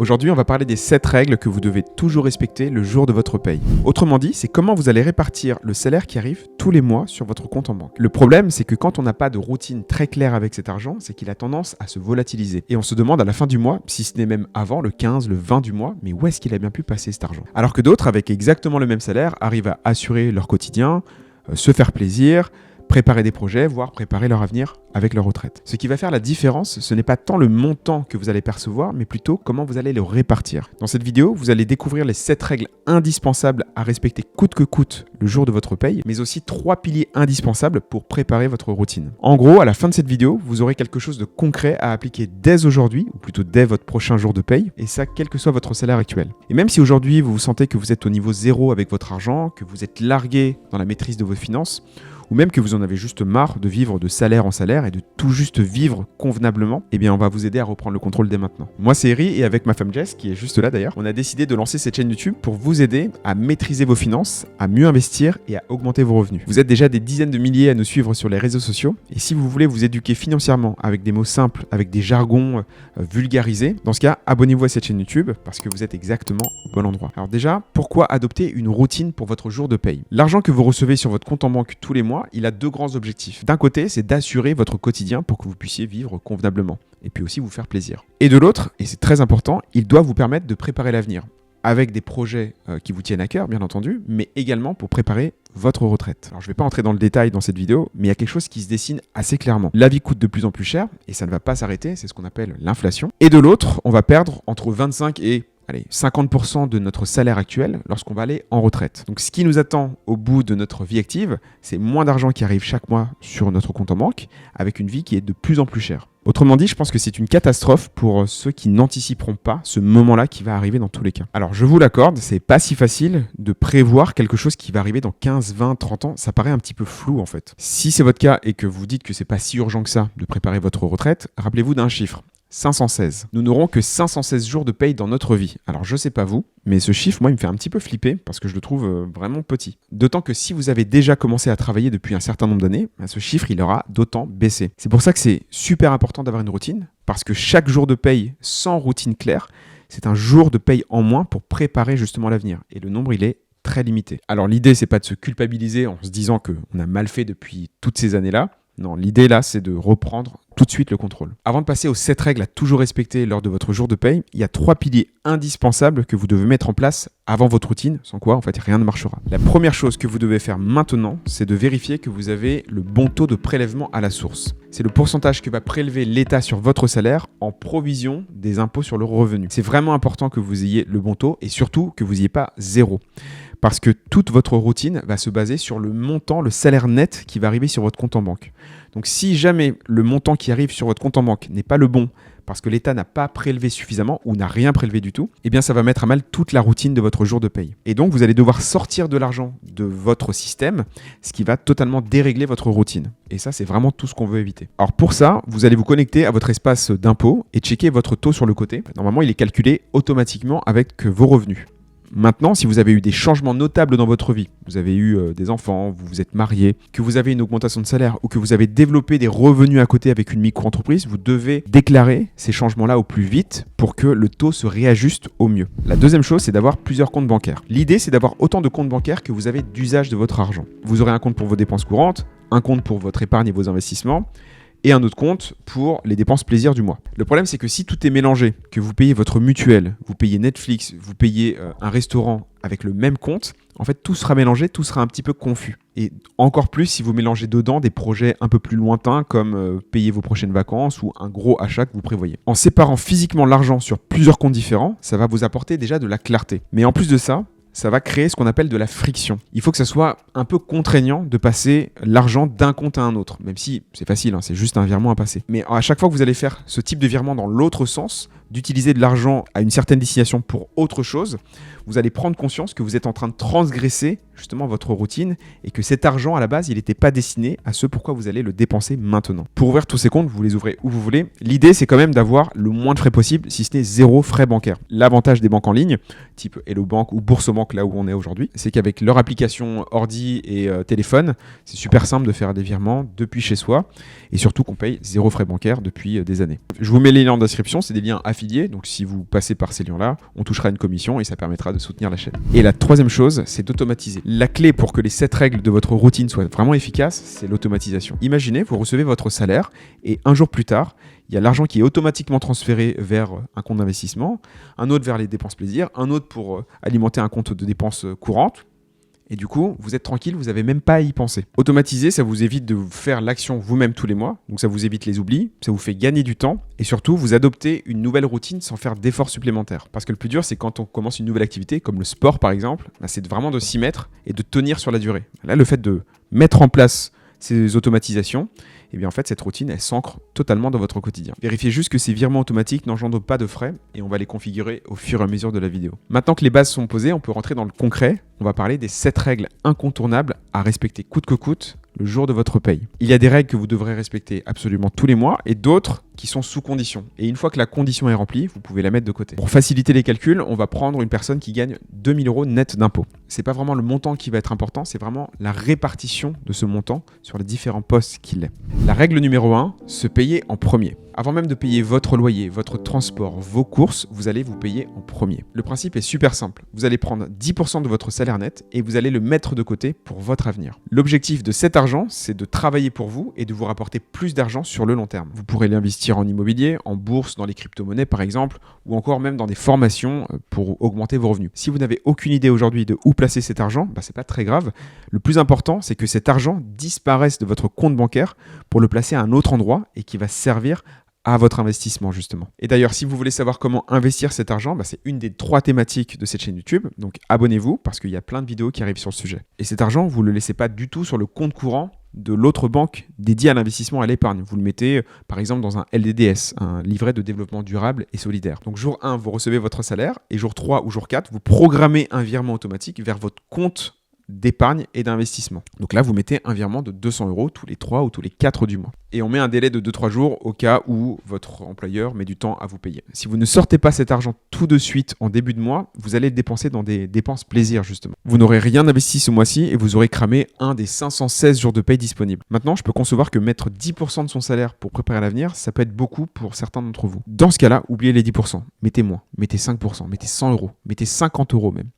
Aujourd'hui, on va parler des 7 règles que vous devez toujours respecter le jour de votre paye. Autrement dit, c'est comment vous allez répartir le salaire qui arrive tous les mois sur votre compte en banque. Le problème, c'est que quand on n'a pas de routine très claire avec cet argent, c'est qu'il a tendance à se volatiliser. Et on se demande à la fin du mois, si ce n'est même avant, le 15, le 20 du mois, mais où est-ce qu'il a bien pu passer cet argent? Alors que d'autres, avec exactement le même salaire, arrivent à assurer leur quotidien, se faire plaisir, préparer des projets, voire préparer leur avenir avec leur retraite. Ce qui va faire la différence, ce n'est pas tant le montant que vous allez percevoir, mais plutôt comment vous allez le répartir. Dans cette vidéo, vous allez découvrir les 7 règles indispensables à respecter coûte que coûte le jour de votre paye, mais aussi 3 piliers indispensables pour préparer votre routine. En gros, à la fin de cette vidéo, vous aurez quelque chose de concret à appliquer dès aujourd'hui, ou plutôt dès votre prochain jour de paye, et ça, quel que soit votre salaire actuel. Et même si aujourd'hui, vous vous sentez que vous êtes au niveau 0 avec votre argent, que vous êtes largué dans la maîtrise de vos finances, ou même que vous en avez juste marre de vivre de salaire en salaire et de tout juste vivre convenablement, eh bien on va vous aider à reprendre le contrôle dès maintenant. Moi c'est Eri et avec ma femme Jess, qui est juste là d'ailleurs, on a décidé de lancer cette chaîne YouTube pour vous aider à maîtriser vos finances, à mieux investir et à augmenter vos revenus. Vous êtes déjà des dizaines de milliers à nous suivre sur les réseaux sociaux et si vous voulez vous éduquer financièrement avec des mots simples, avec des jargons vulgarisés, dans ce cas abonnez-vous à cette chaîne YouTube parce que vous êtes exactement au bon endroit. Alors déjà, pourquoi adopter une routine pour votre jour de paye? L'argent que vous recevez sur votre compte en banque tous les mois, il a 2 grands objectifs. D'un côté, c'est d'assurer votre quotidien pour que vous puissiez vivre convenablement et puis aussi vous faire plaisir. Et de l'autre, et c'est très important, il doit vous permettre de préparer l'avenir avec des projets qui vous tiennent à cœur, bien entendu, mais également pour préparer votre retraite. Alors je ne vais pas entrer dans le détail dans cette vidéo, mais il y a quelque chose qui se dessine assez clairement. La vie coûte de plus en plus cher et ça ne va pas s'arrêter, c'est ce qu'on appelle l'inflation. Et de l'autre, on va perdre entre 25 et 50% de notre salaire actuel lorsqu'on va aller en retraite. Donc ce qui nous attend au bout de notre vie active, c'est moins d'argent qui arrive chaque mois sur notre compte en banque, avec une vie qui est de plus en plus chère. Autrement dit, je pense que c'est une catastrophe pour ceux qui n'anticiperont pas ce moment-là qui va arriver dans tous les cas. Alors je vous l'accorde, c'est pas si facile de prévoir quelque chose qui va arriver dans 15, 20, 30 ans, ça paraît un petit peu flou en fait. Si c'est votre cas et que vous dites que c'est pas si urgent que ça de préparer votre retraite, rappelez-vous d'un chiffre. 516. Nous n'aurons que 516 jours de paye dans notre vie. Alors je sais pas vous, mais ce chiffre, moi, il me fait un petit peu flipper parce que je le trouve vraiment petit. D'autant que si vous avez déjà commencé à travailler depuis un certain nombre d'années, ce chiffre, il aura d'autant baissé. C'est pour ça que c'est super important d'avoir une routine, parce que chaque jour de paye sans routine claire, c'est un jour de paye en moins pour préparer justement l'avenir. Et le nombre, il est très limité. Alors l'idée, c'est pas de se culpabiliser en se disant qu'on a mal fait depuis toutes ces années-là. Non, l'idée là, c'est de reprendre tout de suite le contrôle. Avant de passer aux 7 règles à toujours respecter lors de votre jour de paye, il y a 3 piliers indispensables que vous devez mettre en place avant votre routine, sans quoi en fait rien ne marchera. La première chose que vous devez faire maintenant, c'est de vérifier que vous avez le bon taux de prélèvement à la source. C'est le pourcentage que va prélever l'État sur votre salaire en provision des impôts sur le revenu. C'est vraiment important que vous ayez le bon taux et surtout que vous n'ayez pas 0. Parce que toute votre routine va se baser sur le montant, le salaire net qui va arriver sur votre compte en banque. Donc si jamais le montant qui arrive sur votre compte en banque n'est pas le bon, parce que l'État n'a pas prélevé suffisamment ou n'a rien prélevé du tout, eh bien ça va mettre à mal toute la routine de votre jour de paye. Et donc vous allez devoir sortir de l'argent de votre système, ce qui va totalement dérégler votre routine. Et ça, c'est vraiment tout ce qu'on veut éviter. Alors pour ça, vous allez vous connecter à votre espace d'impôt et checker votre taux sur le côté. Normalement, il est calculé automatiquement avec vos revenus. Maintenant, si vous avez eu des changements notables dans votre vie, vous avez eu des enfants, vous vous êtes marié, que vous avez une augmentation de salaire ou que vous avez développé des revenus à côté avec une micro-entreprise, vous devez déclarer ces changements-là au plus vite pour que le taux se réajuste au mieux. La deuxième chose, c'est d'avoir plusieurs comptes bancaires. L'idée, c'est d'avoir autant de comptes bancaires que vous avez d'usage de votre argent. Vous aurez un compte pour vos dépenses courantes, un compte pour votre épargne et vos investissements, et un autre compte pour les dépenses plaisir du mois. Le problème, c'est que si tout est mélangé, que vous payez votre mutuelle, vous payez Netflix, vous payez un restaurant avec le même compte, en fait, tout sera mélangé, tout sera un petit peu confus. Et encore plus si vous mélangez dedans des projets un peu plus lointains comme payer vos prochaines vacances ou un gros achat que vous prévoyez. En séparant physiquement l'argent sur plusieurs comptes différents, ça va vous apporter déjà de la clarté. Mais en plus de ça, ça va créer ce qu'on appelle de la friction. Il faut que ça soit un peu contraignant de passer l'argent d'un compte à un autre, même si c'est facile, c'est juste un virement à passer. Mais à chaque fois que vous allez faire ce type de virement dans l'autre sens, d'utiliser de l'argent à une certaine destination pour autre chose, vous allez prendre conscience que vous êtes en train de transgresser justement votre routine et que cet argent à la base, il n'était pas destiné à ce pourquoi vous allez le dépenser maintenant. Pour ouvrir tous ces comptes, vous les ouvrez où vous voulez. L'idée, c'est quand même d'avoir le moins de frais possible, si ce n'est 0 frais bancaires. L'avantage des banques en ligne, type Hello Bank ou Boursobank, là où on est aujourd'hui, c'est qu'avec leur application ordi et téléphone, c'est super simple de faire des virements depuis chez soi et surtout qu'on paye 0 frais bancaires depuis des années. Je vous mets les liens en description, c'est des liens assez affiliés. Donc si vous passez par ces liens-là, on touchera une commission et ça permettra de soutenir la chaîne. Et la troisième chose, c'est d'automatiser. La clé pour que les 7 règles de votre routine soient vraiment efficaces, c'est l'automatisation. Imaginez, vous recevez votre salaire et un jour plus tard, il y a l'argent qui est automatiquement transféré vers un compte d'investissement, un autre vers les dépenses plaisir, un autre pour alimenter un compte de dépenses courantes. Et du coup, vous êtes tranquille, vous n'avez même pas à y penser. Automatiser, ça vous évite de faire l'action vous-même tous les mois, donc ça vous évite les oublis, ça vous fait gagner du temps, et surtout, vous adoptez une nouvelle routine sans faire d'efforts supplémentaires. Parce que le plus dur, c'est quand on commence une nouvelle activité, comme le sport par exemple, c'est vraiment de s'y mettre et de tenir sur la durée. Là, le fait de mettre en place ces automatisations, et bien en fait, cette routine, elle s'ancre totalement dans votre quotidien. Vérifiez juste que ces virements automatiques n'engendrent pas de frais et on va les configurer au fur et à mesure de la vidéo. Maintenant que les bases sont posées, on peut rentrer dans le concret. On va parler des 7 règles incontournables à respecter coûte que coûte le jour de votre paye. Il y a des règles que vous devrez respecter absolument tous les mois et d'autres qui sont sous condition. Et une fois que la condition est remplie, vous pouvez la mettre de côté. Pour faciliter les calculs, on va prendre une personne qui gagne 2000 € net d'impôts. C'est pas vraiment le montant qui va être important, c'est vraiment la répartition de ce montant sur les différents postes qu'il est. La règle numéro 1, se payer en premier. Avant même de payer votre loyer, votre transport, vos courses, vous allez vous payer en premier. Le principe est super simple. Vous allez prendre 10% de votre salaire net et vous allez le mettre de côté pour votre avenir. L'objectif de cet argent, c'est de travailler pour vous et de vous rapporter plus d'argent sur le long terme. Vous pourrez l'investir en immobilier, en bourse, dans les crypto-monnaies par exemple, ou encore même dans des formations pour augmenter vos revenus. Si vous n'avez aucune idée aujourd'hui de où placer cet argent, c'est pas très grave. Le plus important, c'est que cet argent disparaisse de votre compte bancaire pour le placer à un autre endroit et qui va servir à votre investissement justement. Et d'ailleurs, si vous voulez savoir comment investir cet argent, c'est une des 3 thématiques de cette chaîne YouTube. Donc abonnez-vous parce qu'il y a plein de vidéos qui arrivent sur le sujet. Et cet argent, vous ne le laissez pas du tout sur le compte courant de l'autre banque dédiée à l'investissement et à l'épargne. Vous le mettez par exemple dans un LDDS, un livret de développement durable et solidaire. Donc jour 1, vous recevez votre salaire et jour 3 ou jour 4, vous programmez un virement automatique vers votre compte d'épargne et d'investissement. Donc là, vous mettez un virement de 200 € tous les 3 ou tous les 4 du mois. Et on met un délai de 2-3 jours au cas où votre employeur met du temps à vous payer. Si vous ne sortez pas cet argent tout de suite en début de mois, vous allez le dépenser dans des dépenses plaisir justement. Vous n'aurez rien investi ce mois-ci et vous aurez cramé un des 516 jours de paye disponibles. Maintenant, je peux concevoir que mettre 10% de son salaire pour préparer l'avenir, ça peut être beaucoup pour certains d'entre vous. Dans ce cas-là, oubliez les 10%. Mettez moins, mettez 5%, mettez 100 €, mettez 50 € même.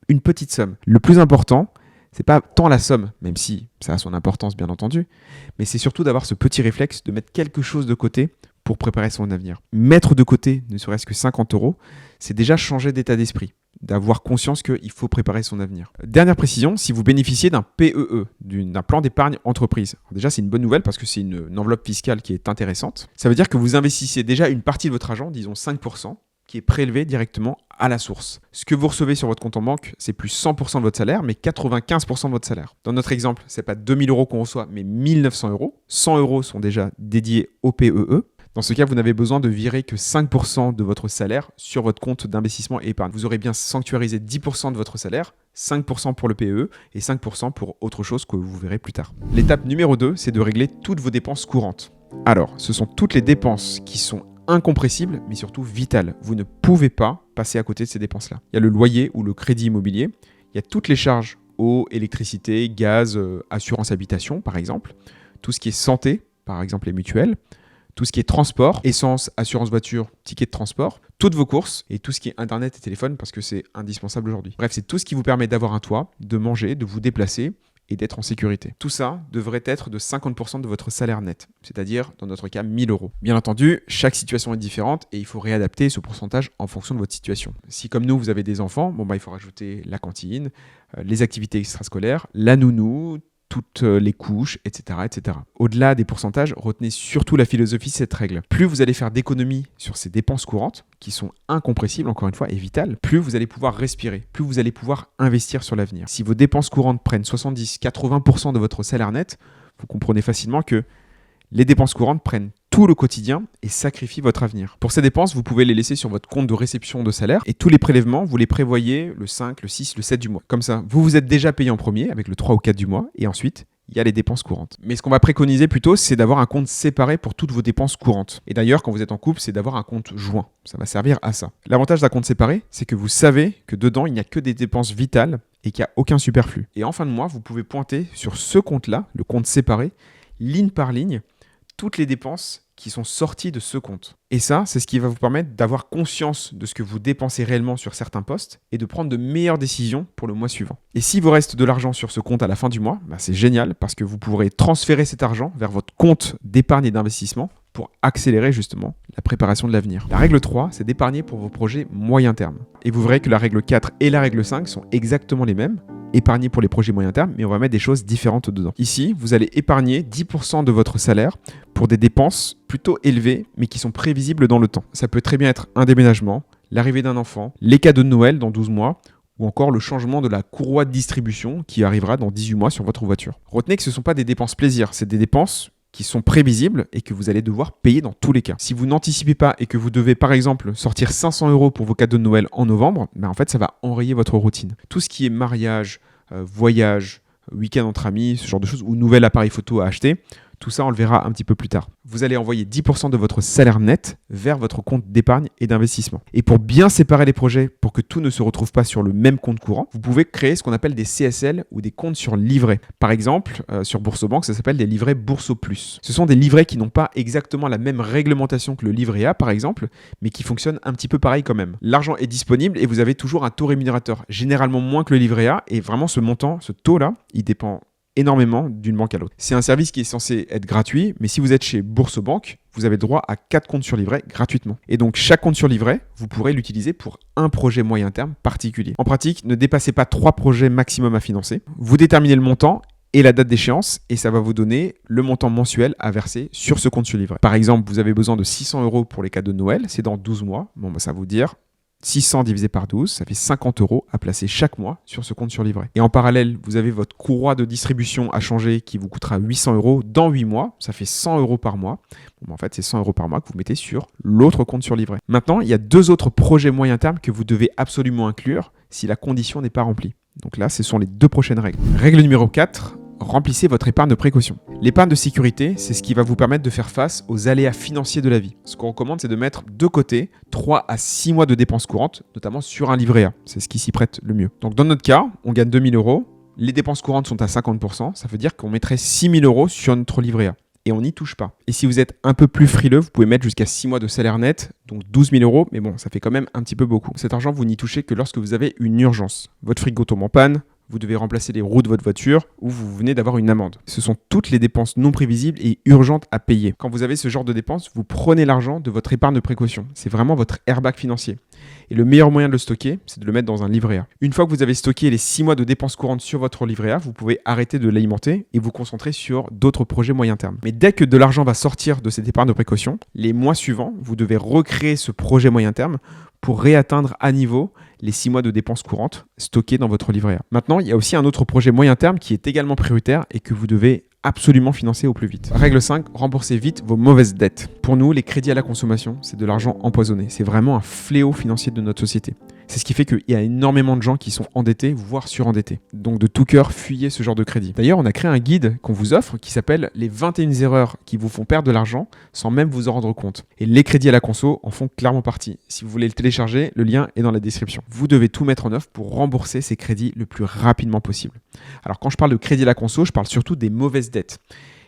Une petite somme. Le plus important, c'est pas tant la somme, même si ça a son importance bien entendu, mais c'est surtout d'avoir ce petit réflexe de mettre quelque chose de côté pour préparer son avenir. Mettre de côté ne serait-ce que 50 €, c'est déjà changer d'état d'esprit, d'avoir conscience qu'il faut préparer son avenir. Dernière précision, si vous bénéficiez d'un PEE, d'un plan d'épargne entreprise, alors déjà c'est une bonne nouvelle parce que c'est une enveloppe fiscale qui est intéressante, ça veut dire que vous investissez déjà une partie de votre argent, disons 5%, qui est prélevé directement à la source. Ce que vous recevez sur votre compte en banque, c'est plus 100% de votre salaire, mais 95% de votre salaire. Dans notre exemple, c'est pas 2000 € qu'on reçoit, mais 1900 €. 100 € sont déjà dédiés au PEE. Dans ce cas, vous n'avez besoin de virer que 5% de votre salaire sur votre compte d'investissement et épargne. Vous aurez bien sanctuarisé 10% de votre salaire, 5% pour le PEE et 5% pour autre chose que vous verrez plus tard. L'étape numéro 2, c'est de régler toutes vos dépenses courantes. Alors, ce sont toutes les dépenses qui sont incompressibles, mais surtout vitales. Vous ne pouvez pas passer à côté de ces dépenses-là. Il y a le loyer ou le crédit immobilier, il y a toutes les charges, eau, électricité, gaz, assurance habitation par exemple, tout ce qui est santé, par exemple les mutuelles, tout ce qui est transport, essence, assurance voiture, ticket de transport, toutes vos courses et tout ce qui est internet et téléphone parce que c'est indispensable aujourd'hui. Bref, c'est tout ce qui vous permet d'avoir un toit, de manger, de vous déplacer et d'être en sécurité. Tout ça devrait être de 50% de votre salaire net, c'est-à-dire dans notre cas 1000 €. Bien entendu, chaque situation est différente et il faut réadapter ce pourcentage en fonction de votre situation. Si comme nous, vous avez des enfants, il faut rajouter la cantine, les activités extrascolaires, la nounou, toutes les couches, etc., etc. Au-delà des pourcentages, retenez surtout la philosophie de cette règle. Plus vous allez faire d'économies sur ces dépenses courantes, qui sont incompressibles, encore une fois, et vitales, plus vous allez pouvoir respirer, plus vous allez pouvoir investir sur l'avenir. Si vos dépenses courantes prennent 70-80% de votre salaire net, vous comprenez facilement que les dépenses courantes prennent tout le quotidien et sacrifient votre avenir. Pour ces dépenses, vous pouvez les laisser sur votre compte de réception de salaire et tous les prélèvements, vous les prévoyez le 5, le 6, le 7 du mois. Comme ça, vous vous êtes déjà payé en premier avec le 3 ou 4 du mois et ensuite, il y a les dépenses courantes. Mais ce qu'on va préconiser plutôt, c'est d'avoir un compte séparé pour toutes vos dépenses courantes. Et d'ailleurs, quand vous êtes en couple, c'est d'avoir un compte joint. Ça va servir à ça. L'avantage d'un compte séparé, c'est que vous savez que dedans, il n'y a que des dépenses vitales et qu'il n'y a aucun superflu. Et en fin de mois, vous pouvez pointer sur ce compte-là, le compte séparé, ligne par ligne, toutes les dépenses qui sont sorties de ce compte. Et ça, c'est ce qui va vous permettre d'avoir conscience de ce que vous dépensez réellement sur certains postes et de prendre de meilleures décisions pour le mois suivant. Et s'il vous reste de l'argent sur ce compte à la fin du mois, c'est génial parce que vous pourrez transférer cet argent vers votre compte d'épargne et d'investissement pour accélérer justement la préparation de l'avenir. La règle 3, c'est d'épargner pour vos projets moyen terme. Et vous verrez que la règle 4 et la règle 5 sont exactement les mêmes. Épargner pour les projets moyen terme, mais on va mettre des choses différentes dedans. Ici, vous allez épargner 10% de votre salaire pour des dépenses plutôt élevées, mais qui sont prévisibles dans le temps. Ça peut très bien être un déménagement, l'arrivée d'un enfant, les cadeaux de Noël dans 12 mois, ou encore le changement de la courroie de distribution qui arrivera dans 18 mois sur votre voiture. Retenez que ce ne sont pas des dépenses plaisir, c'est des dépenses qui sont prévisibles et que vous allez devoir payer dans tous les cas. Si vous n'anticipez pas et que vous devez par exemple sortir 500 € pour vos cadeaux de Noël en novembre, en fait ça va enrayer votre routine. Tout ce qui est mariage, voyage, week-end entre amis, ce genre de choses, ou nouvel appareil photo à acheter, tout ça on le verra un petit peu plus tard. Vous allez envoyer 10% de votre salaire net vers votre compte d'épargne et d'investissement. Et pour bien séparer les projets, pour que tout ne se retrouve pas sur le même compte courant, vous pouvez créer ce qu'on appelle des CSL ou des comptes sur livret. Par exemple, sur Boursobank, ça s'appelle des livrets Bourso Plus. Ce sont des livrets qui n'ont pas exactement la même réglementation que le livret A, par exemple, mais qui fonctionnent un petit peu pareil quand même. L'argent est disponible et vous avez toujours un taux rémunérateur, généralement moins que le livret A, et vraiment ce montant, ce taux-là, il dépend énormément d'une banque à l'autre. C'est un service qui est censé être gratuit, mais si vous êtes chez Boursobank, vous avez droit à 4 comptes sur livret gratuitement. Et donc chaque compte sur livret, vous pourrez l'utiliser pour un projet moyen terme particulier. En pratique, ne dépassez pas 3 projets maximum à financer. Vous déterminez le montant et la date d'échéance, et ça va vous donner le montant mensuel à verser sur ce compte sur livret. Par exemple, vous avez besoin de 600 € pour les cadeaux de Noël, c'est dans 12 mois. Ça va vous dire 600 divisé par 12, ça fait 50 € à placer chaque mois sur ce compte sur livret. Et en parallèle, vous avez votre courroie de distribution à changer qui vous coûtera 800 € dans 8 mois. Ça fait 100 € par mois. En fait, c'est 100 € par mois que vous mettez sur l'autre compte sur livret. Maintenant, il y a 2 autres projets moyen terme que vous devez absolument inclure si la condition n'est pas remplie. Donc là, ce sont les 2 prochaines règles. Règle numéro 4. Remplissez votre épargne de précaution. L'épargne de sécurité, c'est ce qui va vous permettre de faire face aux aléas financiers de la vie. Ce qu'on recommande, c'est de mettre de côté 3 à 6 mois de dépenses courantes, notamment sur un livret A. C'est ce qui s'y prête le mieux. Donc dans notre cas, on gagne 2 000 €. Les dépenses courantes sont à 50%. Ça veut dire qu'on mettrait 6 000 € sur notre livret A. Et on n'y touche pas. Et si vous êtes un peu plus frileux, vous pouvez mettre jusqu'à 6 mois de salaire net, donc 12 000 €, mais ça fait quand même un petit peu beaucoup. Cet argent, vous n'y touchez que lorsque vous avez une urgence. Votre frigo tombe en panne, vous devez remplacer les roues de votre voiture ou vous venez d'avoir une amende. Ce sont toutes les dépenses non prévisibles et urgentes à payer. Quand vous avez ce genre de dépenses, vous prenez l'argent de votre épargne de précaution. C'est vraiment votre airbag financier. Et le meilleur moyen de le stocker, c'est de le mettre dans un livret A. Une fois que vous avez stocké les 6 mois de dépenses courantes sur votre livret A, vous pouvez arrêter de l'alimenter et vous concentrer sur d'autres projets moyen terme. Mais dès que de l'argent va sortir de cette épargne de précaution, les mois suivants, vous devez recréer ce projet moyen terme pour réatteindre à niveau les 6 mois de dépenses courantes stockées dans votre livret A. Maintenant, il y a aussi un autre projet moyen terme qui est également prioritaire et que vous devez absolument financer au plus vite. Règle 5, remboursez vite vos mauvaises dettes. Pour nous, les crédits à la consommation, c'est de l'argent empoisonné. C'est vraiment un fléau financier de notre société. C'est ce qui fait qu'il y a énormément de gens qui sont endettés, voire surendettés. Donc de tout cœur, fuyez ce genre de crédit. D'ailleurs, on a créé un guide qu'on vous offre qui s'appelle « Les 21 erreurs qui vous font perdre de l'argent sans même vous en rendre compte ». Et les crédits à la conso en font clairement partie. Si vous voulez le télécharger, le lien est dans la description. Vous devez tout mettre en œuvre pour rembourser ces crédits le plus rapidement possible. Alors quand je parle de crédit à la conso, je parle surtout des mauvaises dettes.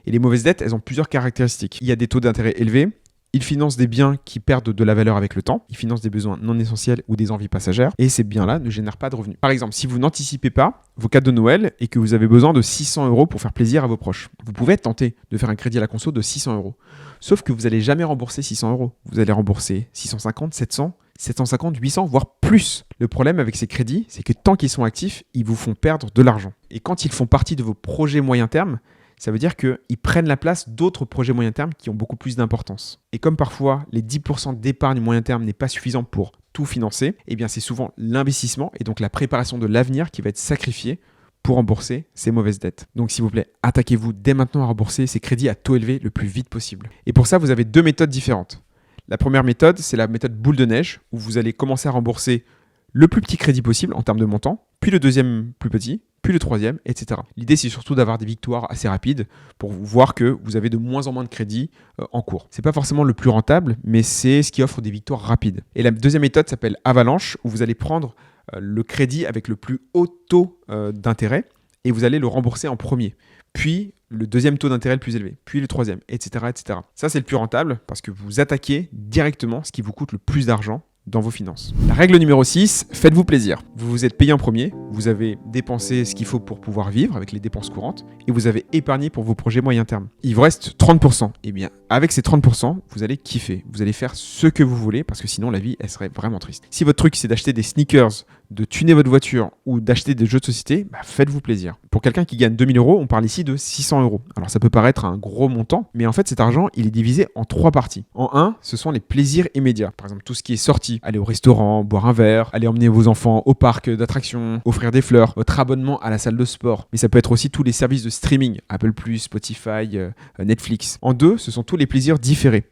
Et les mauvaises dettes, elles ont plusieurs caractéristiques. Il y a des taux d'intérêt élevés. Ils financent des biens qui perdent de la valeur avec le temps. Ils financent des besoins non essentiels ou des envies passagères. Et ces biens-là ne génèrent pas de revenus. Par exemple, si vous n'anticipez pas vos cadeaux de Noël et que vous avez besoin de 600 € pour faire plaisir à vos proches, vous pouvez être tenté de faire un crédit à la conso de 600 €. Sauf que vous n'allez jamais rembourser 600 €. Vous allez rembourser 650, 700, 750, 800, voire plus. Le problème avec ces crédits, c'est que tant qu'ils sont actifs, ils vous font perdre de l'argent. Et quand ils font partie de vos projets moyen terme, ça veut dire qu'ils prennent la place d'autres projets moyen terme qui ont beaucoup plus d'importance. Et comme parfois les 10% d'épargne moyen terme n'est pas suffisant pour tout financer, eh bien c'est souvent l'investissement et donc la préparation de l'avenir qui va être sacrifié pour rembourser ces mauvaises dettes. Donc s'il vous plaît, attaquez-vous dès maintenant à rembourser ces crédits à taux élevé le plus vite possible. Et pour ça, vous avez 2 méthodes différentes. La première méthode, c'est la méthode boule de neige où vous allez commencer à rembourser le plus petit crédit possible en termes de montant, puis le deuxième plus petit, puis le troisième, etc. L'idée, c'est surtout d'avoir des victoires assez rapides pour voir que vous avez de moins en moins de crédits en cours. C'est pas forcément le plus rentable, mais c'est ce qui offre des victoires rapides. Et la deuxième méthode s'appelle avalanche, où vous allez prendre le crédit avec le plus haut taux d'intérêt et vous allez le rembourser en premier. Puis, le deuxième taux d'intérêt le plus élevé, puis le troisième, etc., etc. Ça, c'est le plus rentable parce que vous attaquez directement ce qui vous coûte le plus d'argent dans vos finances. La règle numéro 6, faites-vous plaisir. Vous vous êtes payé en premier, vous avez dépensé ce qu'il faut pour pouvoir vivre avec les dépenses courantes et vous avez épargné pour vos projets moyen terme. Il vous reste 30%. Eh bien, avec ces 30%, vous allez kiffer. Vous allez faire ce que vous voulez parce que sinon la vie, elle serait vraiment triste. Si votre truc, c'est d'acheter des sneakers, de tuner votre voiture ou d'acheter des jeux de société, faites-vous plaisir. Pour quelqu'un qui gagne 2000 €, on parle ici de 600 €. Alors ça peut paraître un gros montant, mais en fait cet argent, il est divisé en 3 parties. En 1, ce sont les plaisirs immédiats. Par exemple, tout ce qui est sorti, aller au restaurant, boire un verre, aller emmener vos enfants au parc d'attractions, offrir des fleurs, votre abonnement à la salle de sport. Mais ça peut être aussi tous les services de streaming, Apple+, Spotify, Netflix. En 2, ce sont tous les plaisirs différés.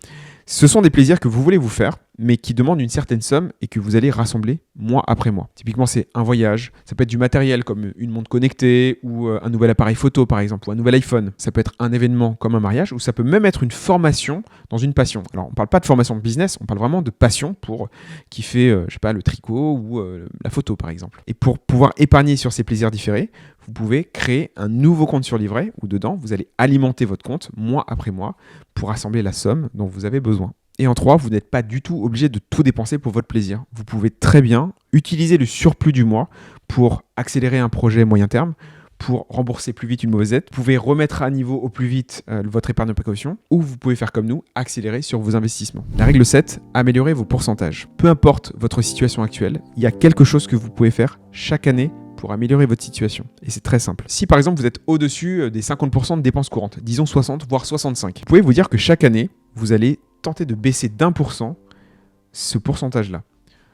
Ce sont des plaisirs que vous voulez vous faire, mais qui demandent une certaine somme et que vous allez rassembler mois après mois. Typiquement, c'est un voyage, ça peut être du matériel comme une montre connectée ou un nouvel appareil photo par exemple, ou un nouvel iPhone. Ça peut être un événement comme un mariage ou ça peut même être une formation dans une passion. Alors, on ne parle pas de formation de business, on parle vraiment de passion pour kiffer, je sais pas, le tricot ou la photo par exemple. Et pour pouvoir épargner sur ces plaisirs différés, vous pouvez créer un nouveau compte sur livret où dedans, vous allez alimenter votre compte mois après mois pour rassembler la somme dont vous avez besoin. Et en 3, vous n'êtes pas du tout obligé de tout dépenser pour votre plaisir. Vous pouvez très bien utiliser le surplus du mois pour accélérer un projet moyen terme, pour rembourser plus vite une mauvaise dette. Vous pouvez remettre à niveau au plus vite votre épargne de précaution ou vous pouvez faire comme nous, accélérer sur vos investissements. La règle 7, améliorez vos pourcentages. Peu importe votre situation actuelle, il y a quelque chose que vous pouvez faire chaque année pour améliorer votre situation. Et c'est très simple. Si par exemple vous êtes au-dessus des 50% de dépenses courantes, disons 60 voire 65, vous pouvez vous dire que chaque année, vous allez tenter de baisser d'1% ce pourcentage-là.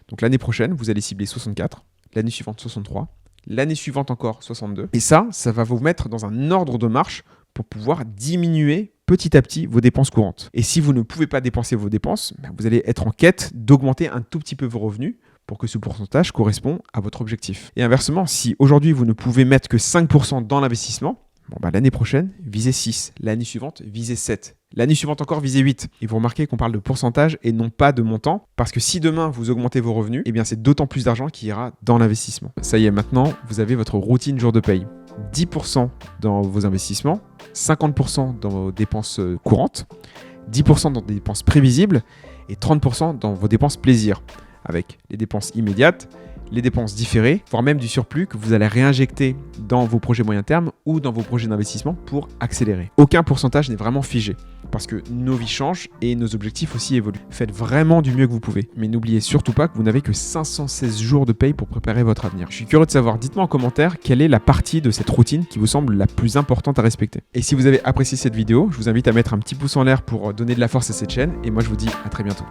Donc l'année prochaine, vous allez cibler 64, l'année suivante 63, l'année suivante encore 62. Et ça va vous mettre dans un ordre de marche pour pouvoir diminuer petit à petit vos dépenses courantes. Et si vous ne pouvez pas dépenser vos dépenses, vous allez être en quête d'augmenter un tout petit peu vos revenus pour que ce pourcentage corresponde à votre objectif. Et inversement, si aujourd'hui vous ne pouvez mettre que 5% dans l'investissement, l'année prochaine, visez 6. L'année suivante, visez 7. L'année suivante encore, visez 8. Et vous remarquez qu'on parle de pourcentage et non pas de montant. Parce que si demain, vous augmentez vos revenus, eh bien c'est d'autant plus d'argent qui ira dans l'investissement. Ça y est, maintenant, vous avez votre routine jour de paye. 10% dans vos investissements, 50% dans vos dépenses courantes, 10% dans des dépenses prévisibles et 30% dans vos dépenses plaisir. Avec les dépenses immédiates, les dépenses différées, voire même du surplus que vous allez réinjecter dans vos projets moyen terme ou dans vos projets d'investissement pour accélérer. Aucun pourcentage n'est vraiment figé parce que nos vies changent et nos objectifs aussi évoluent. Faites vraiment du mieux que vous pouvez, mais n'oubliez surtout pas que vous n'avez que 516 jours de paye pour préparer votre avenir. Je suis curieux de savoir, dites-moi en commentaire quelle est la partie de cette routine qui vous semble la plus importante à respecter. Et si vous avez apprécié cette vidéo, je vous invite à mettre un petit pouce en l'air pour donner de la force à cette chaîne et moi je vous dis à très bientôt.